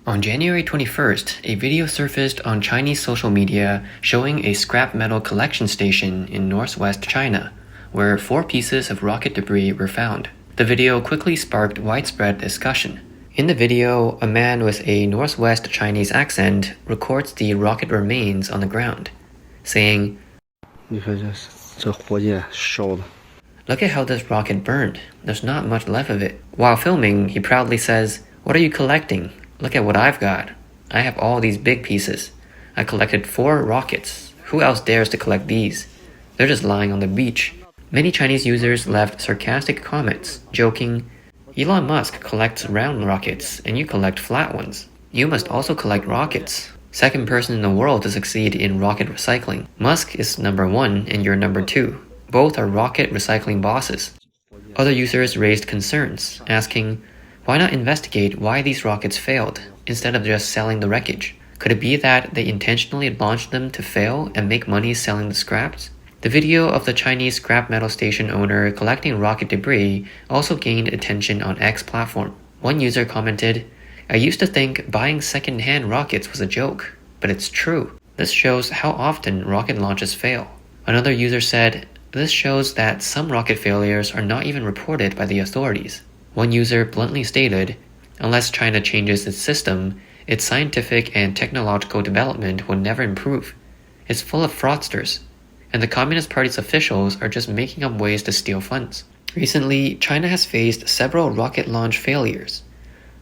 On January 21st, a video surfaced on Chinese social media showing a scrap metal collection station in northwest China, where 4 pieces of rocket debris were found. The video quickly sparked widespread discussion. In the video, a man with a northwest Chinese accent records the rocket remains on the ground, saying, "Look at how this rocket burned. There's not much left of it." While filming, he proudly says, "What are you collecting? Look at what I've got. I have all these big pieces. I collected 4 rockets. Who else dares to collect these? They're just lying on the beach." Many Chinese users left sarcastic comments, joking, "Elon Musk collects round rockets and you collect flat ones. You must also collect rockets. Second person in the world to succeed in rocket recycling. Musk is number 1 and you're number 2. Both are rocket recycling bosses." Other users raised concerns, asking, why not investigate why these rockets failed instead of just selling the wreckage? Could it be that they intentionally launched them to fail and make money selling the scraps? The video of the Chinese scrap metal station owner collecting rocket debris also gained attention on X platform. One user commented, "I used to think buying second-hand rockets was a joke, but it's true. This shows how often rocket launches fail." Another user said, "This shows that some rocket failures are not even reported by the authorities." One user bluntly stated, "Unless China changes its system, its scientific and technological development will never improve. It's full of fraudsters, and the Communist Party's officials are just making up ways to steal funds." Recently, China has faced several rocket launch failures.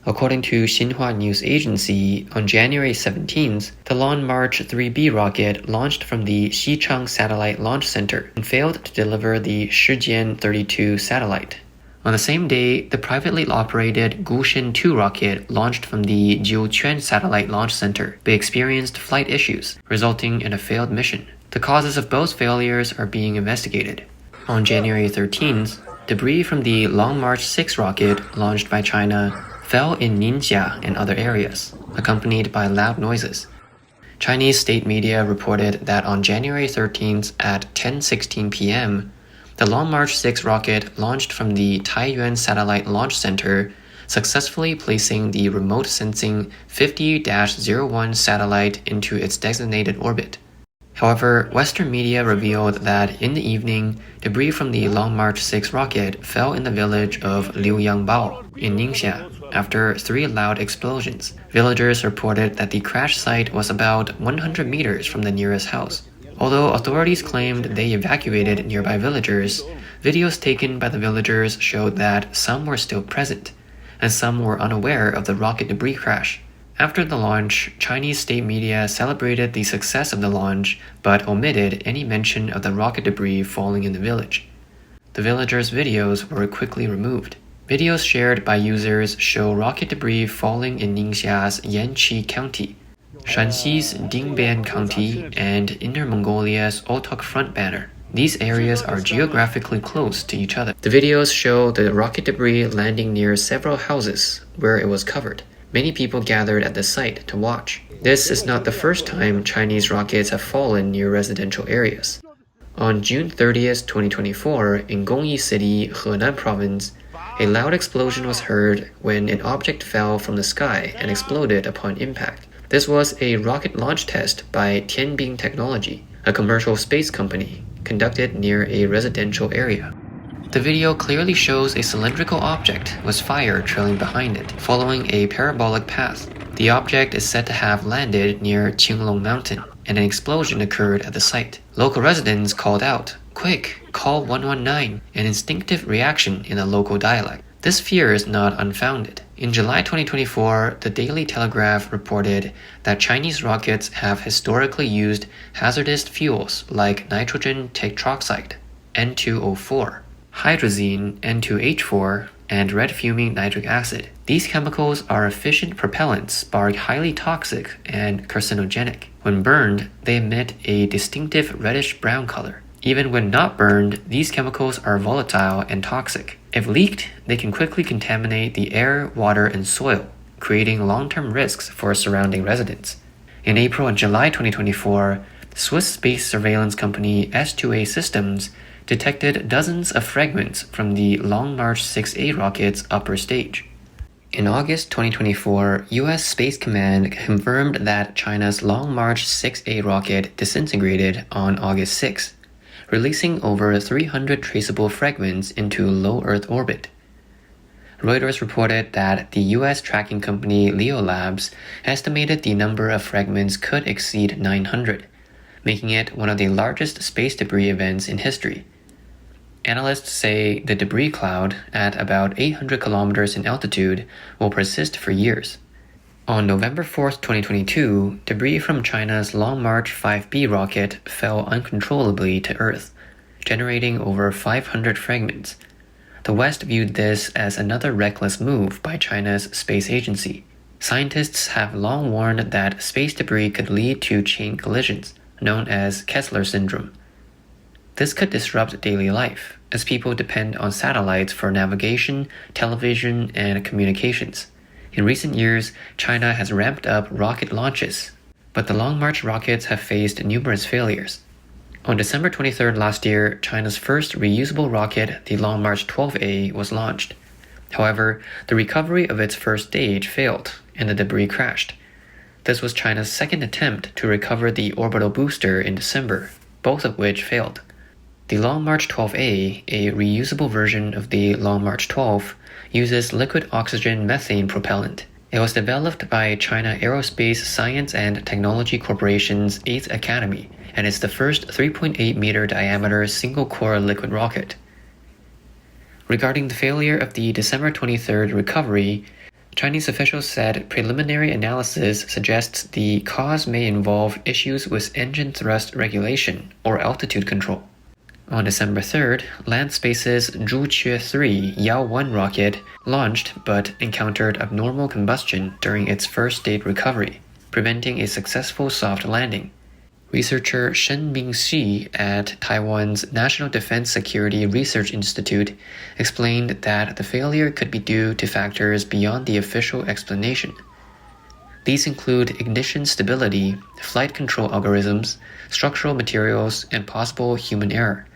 According to Xinhua News Agency, on January 17th, the Long March 3B rocket launched from the Xichang Satellite Launch Center and failed to deliver the Shijian 32 satellite. On the same day, the privately operated Gushin 2 rocket launched from the Jiuquan Satellite Launch Center but experienced flight issues, resulting in a failed mission. The causes of both failures are being investigated. On January 13th, debris from the Long March 6 rocket launched by China fell in Ningxia and other areas, accompanied by loud noises. Chinese state media reported that on January 13th at 10:16 p.m., the Long March 6 rocket launched from the Taiyuan Satellite Launch Center, successfully placing the remote sensing 50-01 satellite into its designated orbit. However, Western media revealed that in the evening, debris from the Long March 6 rocket fell in the village of Liuyangbao in Ningxia after 3 loud explosions. Villagers reported that the crash site was about 100 meters from the nearest house. Although authorities claimed they evacuated nearby villagers, videos taken by the villagers showed that some were still present, and some were unaware of the rocket debris crash. After the launch, Chinese state media celebrated the success of the launch, but omitted any mention of the rocket debris falling in the village. The villagers' videos were quickly removed. Videos shared by users show rocket debris falling in Ningxia's Yanqi County, Shanxi's Dingbian County, and Inner Mongolia's Otok Front Banner. These areas are geographically close to each other. The videos show the rocket debris landing near several houses where it was covered. Many people gathered at the site to watch. This is not the first time Chinese rockets have fallen near residential areas. On June 30th, 2024, in Gongyi City, Henan Province, a loud explosion was heard when an object fell from the sky and exploded upon impact. This was a rocket launch test by Tianbing Technology, a commercial space company, conducted near a residential area. The video clearly shows a cylindrical object with fire trailing behind it, following a parabolic path. The object is said to have landed near Qinglong Mountain, and an explosion occurred at the site. Local residents called out, "Quick, call 119," an instinctive reaction in the local dialect. This fear is not unfounded. In July 2024, the Daily Telegraph reported that Chinese rockets have historically used hazardous fuels like nitrogen tetroxide, N2O4, hydrazine, N2H4, and red fuming nitric acid. These chemicals are efficient propellants but are highly toxic and carcinogenic. When burned, they emit a distinctive reddish-brown color. Even when not burned, these chemicals are volatile and toxic. If leaked, they can quickly contaminate the air, water, and soil, creating long-term risks for surrounding residents. In April and July 2024, Swiss space surveillance company S2A Systems detected dozens of fragments from the Long March 6A rocket's upper stage. In August 2024, US Space Command confirmed that China's Long March 6A rocket disintegrated on August 6, releasing over 300 traceable fragments into low Earth orbit. Reuters reported that the US tracking company Leo Labs estimated the number of fragments could exceed 900, making it one of the largest space debris events in history. Analysts say the debris cloud, at about 800 kilometers in altitude, will persist for years. On November 4, 2022, debris from China's Long March 5B rocket fell uncontrollably to Earth, generating over 500 fragments. The West viewed this as another reckless move by China's space agency. Scientists have long warned that space debris could lead to chain collisions, known as Kessler syndrome. This could disrupt daily life, as people depend on satellites for navigation, television, and communications. In recent years, China has ramped up rocket launches, but the Long March rockets have faced numerous failures. On December 23rd last year, China's first reusable rocket, the Long March 12A, was launched. However, the recovery of its first stage failed, and the debris crashed. This was China's second attempt to recover the orbital booster in December, both of which failed. The Long March 12A, a reusable version of the Long March 12, uses liquid oxygen methane propellant. It was developed by China Aerospace Science and Technology Corporation's 8th Academy, and is the first 3.8-meter diameter single-core liquid rocket. Regarding the failure of the December 23rd recovery, Chinese officials said preliminary analysis suggests the cause may involve issues with engine thrust regulation or altitude control. On December 3rd, Landspace's Zhuque 3 Yao-1 rocket launched but encountered abnormal combustion during its first stage recovery, preventing a successful soft landing. Researcher Shen Mingxi at Taiwan's National Defense Security Research Institute explained that the failure could be due to factors beyond the official explanation. These include ignition stability, flight control algorithms, structural materials, and possible human error.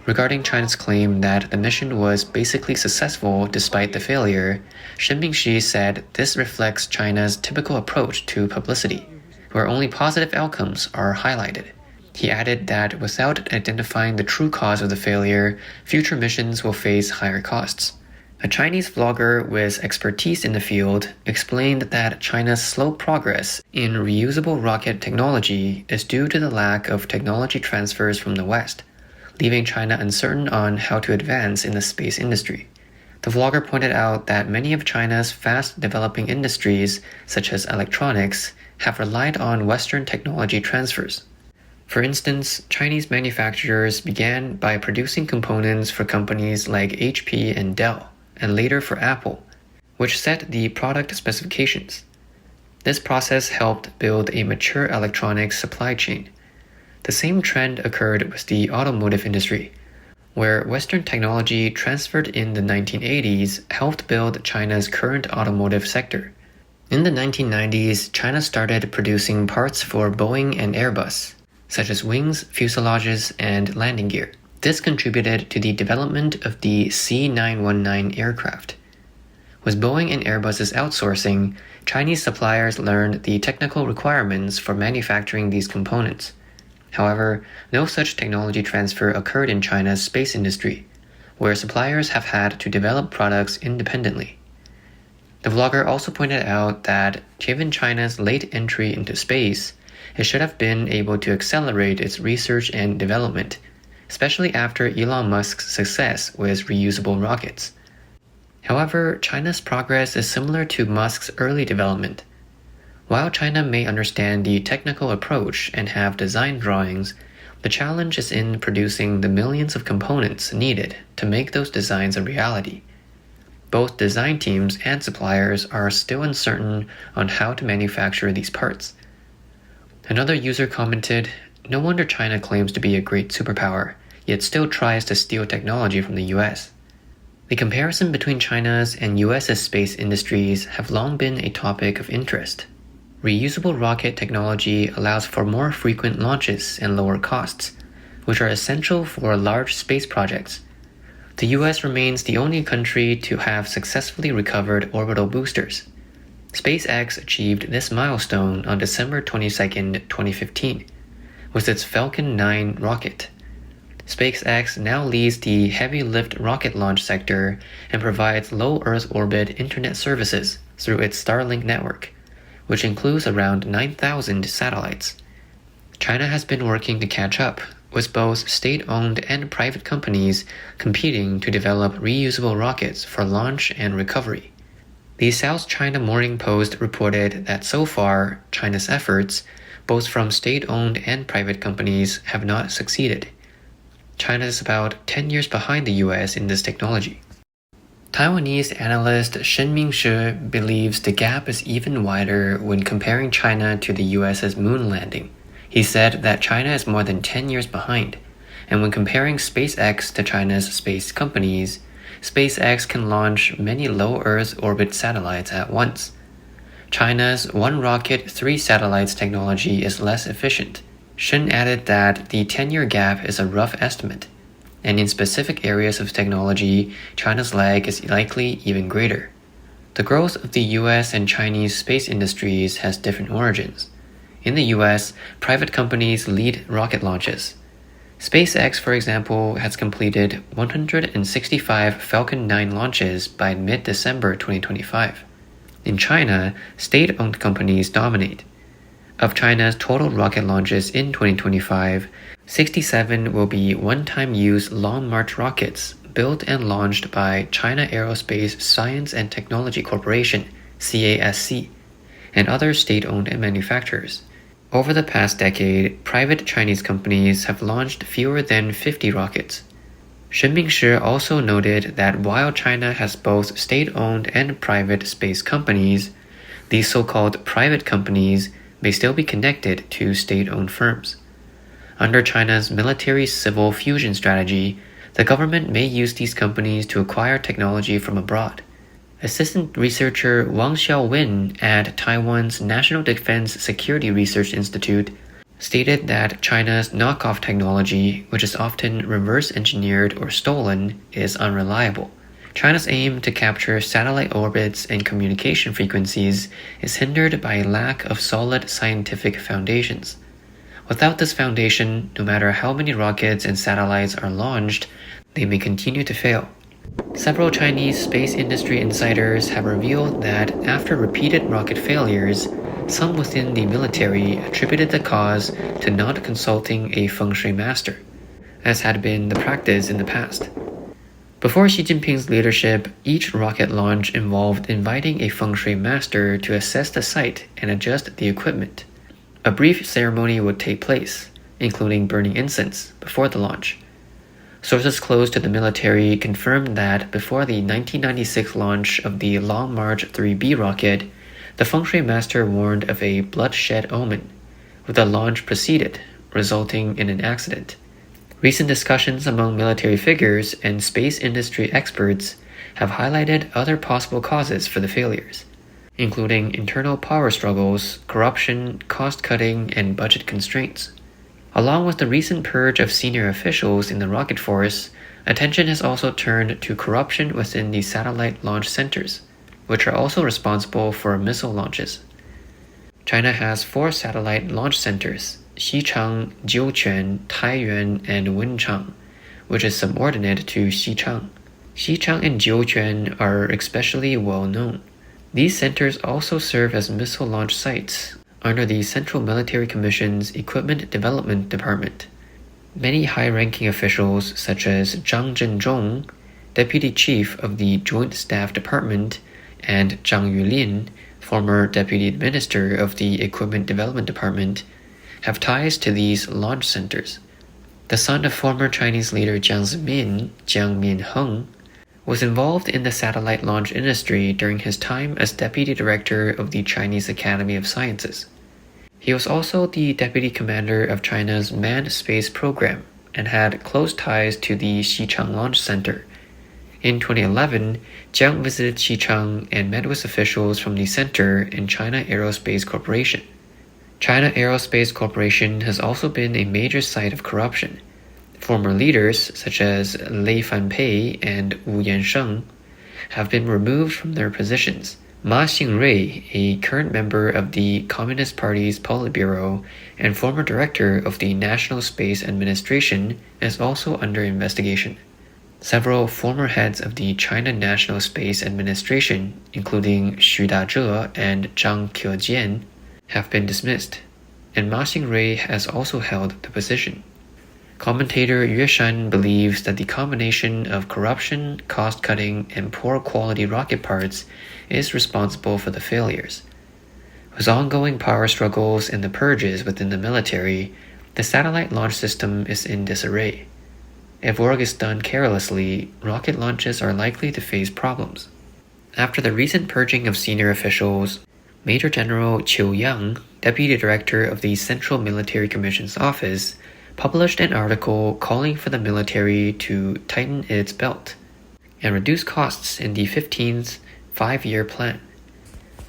Regarding China's claim that the mission was basically successful despite the failure, Shen Mingxi said this reflects China's typical approach to publicity, where only positive outcomes are highlighted. He added that without identifying the true cause of the failure, future missions will face higher costs. A Chinese vlogger with expertise in the field explained that China's slow progress in reusable rocket technology is due to the lack of technology transfers from the West, leaving China uncertain on how to advance in the space industry. The vlogger pointed out that many of China's fast-developing industries, such as electronics, have relied on Western technology transfers. For instance, Chinese manufacturers began by producing components for companies like HP and Dell, and later for Apple, which set the product specifications. This process helped build a mature electronics supply chain. The same trend occurred with the automotive industry, where Western technology transferred in the 1980s helped build China's current automotive sector. In the 1990s, China started producing parts for Boeing and Airbus, such as wings, fuselages, and landing gear. This contributed to the development of the C919 aircraft. With Boeing and Airbus's outsourcing, Chinese suppliers learned the technical requirements for manufacturing these components. However, no such technology transfer occurred in China's space industry, where suppliers have had to develop products independently. The vlogger also pointed out that, given China's late entry into space, it should have been able to accelerate its research and development, especially after Elon Musk's success with reusable rockets. However, China's progress is similar to Musk's early development. While China may understand the technical approach and have design drawings, the challenge is in producing the millions of components needed to make those designs a reality. Both design teams and suppliers are still uncertain on how to manufacture these parts. Another user commented, "No wonder China claims to be a great superpower, yet still tries to steal technology from the US." The comparison between China's and US's space industries have long been a topic of interest. Reusable rocket technology allows for more frequent launches and lower costs, which are essential for large space projects. The US remains the only country to have successfully recovered orbital boosters. SpaceX achieved this milestone on December 22, 2015, with its Falcon 9 rocket. SpaceX now leads the heavy lift rocket launch sector and provides low Earth orbit internet services through its Starlink network, which includes around 9,000 satellites. China has been working to catch up, with both state-owned and private companies competing to develop reusable rockets for launch and recovery. The South China Morning Post reported that so far, China's efforts, both from state-owned and private companies, have not succeeded. China is about 10 years behind the US in this technology. Taiwanese analyst Shen Mingshi believes the gap is even wider when comparing China to the US's moon landing. He said that China is more than 10 years behind, and when comparing SpaceX to China's space companies, SpaceX can launch many low Earth orbit satellites at once. China's one rocket, 3 satellites technology is less efficient. Shen added that the 10-year gap is a rough estimate, and in specific areas of technology, China's lag is likely even greater. The growth of the US and Chinese space industries has different origins. In the US, private companies lead rocket launches. SpaceX, for example, has completed 165 Falcon 9 launches by mid-December 2025. In China, state-owned companies dominate. Of China's total rocket launches in 2025, 67 will be one-time use Long March rockets built and launched by China Aerospace Science and Technology Corporation, CASC, and other state-owned manufacturers. Over the past decade, private Chinese companies have launched fewer than 50 rockets. Shen Mingshi also noted that while China has both state-owned and private space companies, these so-called private companies may still be connected to state-owned firms. Under China's military-civil fusion strategy, the government may use these companies to acquire technology from abroad. Assistant researcher Wang Xiaowin at Taiwan's National Defense Security Research Institute stated that China's knockoff technology, which is often reverse-engineered or stolen, is unreliable. China's aim to capture satellite orbits and communication frequencies is hindered by a lack of solid scientific foundations. Without this foundation, no matter how many rockets and satellites are launched, they may continue to fail. Several Chinese space industry insiders have revealed that after repeated rocket failures, some within the military attributed the cause to not consulting a feng shui master, as had been the practice in the past. Before Xi Jinping's leadership, each rocket launch involved inviting a feng shui master to assess the site and adjust the equipment. A brief ceremony would take place, including burning incense, before the launch. Sources close to the military confirmed that before the 1996 launch of the Long March 3B rocket, the feng shui master warned of a bloodshed omen, with the launch preceded, resulting in an accident. Recent discussions among military figures and space industry experts have highlighted other possible causes for the failures, including internal power struggles, corruption, cost-cutting, and budget constraints. Along with the recent purge of senior officials in the rocket force, attention has also turned to corruption within the satellite launch centers, which are also responsible for missile launches. China has 4 satellite launch centers: Xichang, Jiuquan, Taiyuan, and Wenchang, which is subordinate to Xichang. Xichang and Jiuquan are especially well known. These centers also serve as missile launch sites under the Central Military Commission's Equipment Development Department. Many high-ranking officials such as Zhang Zhenzhong, Deputy Chief of the Joint Staff Department, and Zhang Yulin, former Deputy Minister of the Equipment Development Department, have ties to these launch centers. The son of former Chinese leader Jiang Zemin, Jiang Minheng, was involved in the satellite launch industry during his time as Deputy Director of the Chinese Academy of Sciences. He was also the Deputy Commander of China's Manned Space Program and had close ties to the Xichang Launch Center. In 2011, Jiang visited Xichang and met with officials from the center and China Aerospace Corporation. China Aerospace Corporation has also been a major site of corruption. Former leaders such as Lei Fanpei and Wu Yansheng have been removed from their positions. Ma Xingrui, a current member of the Communist Party's Politburo and former director of the National Space Administration, is also under investigation. Several former heads of the China National Space Administration, including Xu Dazhe and Zhang Kejian, have been dismissed, and Ma Xingrui has also held the position. Commentator Yue Shan believes that the combination of corruption, cost-cutting, and poor quality rocket parts is responsible for the failures. With ongoing power struggles and the purges within the military, the satellite launch system is in disarray. If work is done carelessly, rocket launches are likely to face problems. After the recent purging of senior officials, Major General Qiu Yang, Deputy Director of the Central Military Commission's office, published an article calling for the military to tighten its belt and reduce costs in the 15th five-year plan.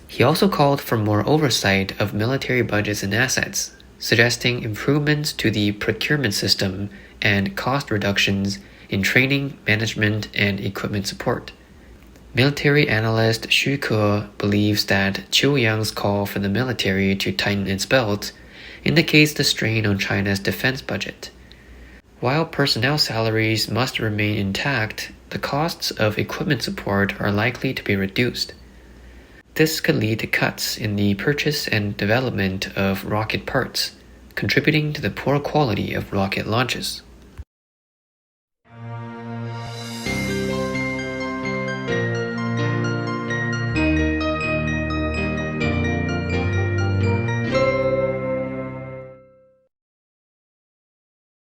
He also called for more oversight of military budgets and assets, suggesting improvements to the procurement system and cost reductions in training, management, and equipment support. Military analyst Xu Ke believes that Qiu Yang's call for the military to tighten its belt indicates the strain on China's defense budget. While personnel salaries must remain intact, the costs of equipment support are likely to be reduced. This could lead to cuts in the purchase and development of rocket parts, contributing to the poor quality of rocket launches.